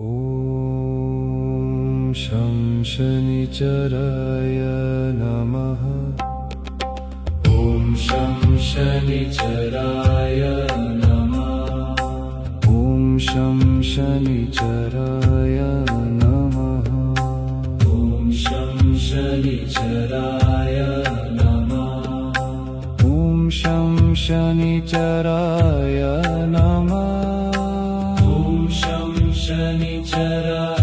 ॐ शं शनिचराय नमः। ॐ शं शनिचराय नमः। ॐ शं शनिचराय नमः। ॐ शं शनिचराय नमः। ॐ शं शनिचराय नमः। शनिचराय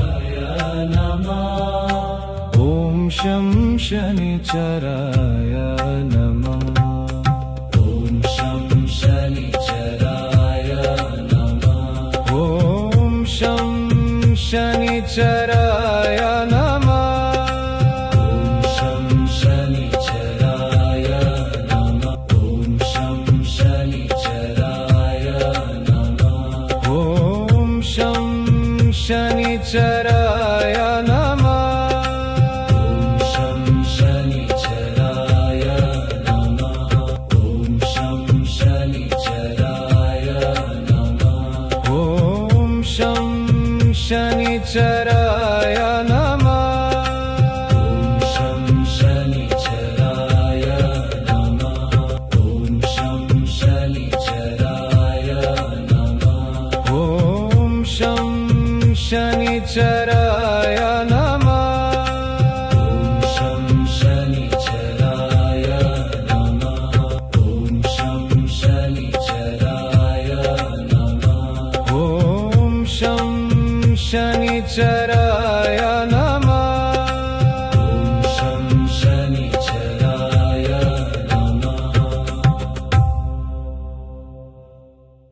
नमः। ॐ शं शनिचराय नमः। ॐ शं शनिचराय नमः। ॐ शं शनिचराय नमः। ॐ शं शनिचराय नमः। ॐ शं शनिचराय नमः। ॐ शं शनिचराय नमः। ॐ शं शनिचराय नमः। ॐ शं शनिचराय नमः। ॐ शं शनिचराय नमः। ॐ शं शनिचराय नमः। ॐ शं शनिचराय नमः। ॐ शं शनिचराय नमः। ॐ शं शनिचराय नमः। ॐ शं शनिचराय नमः। ॐ शं शनिचराय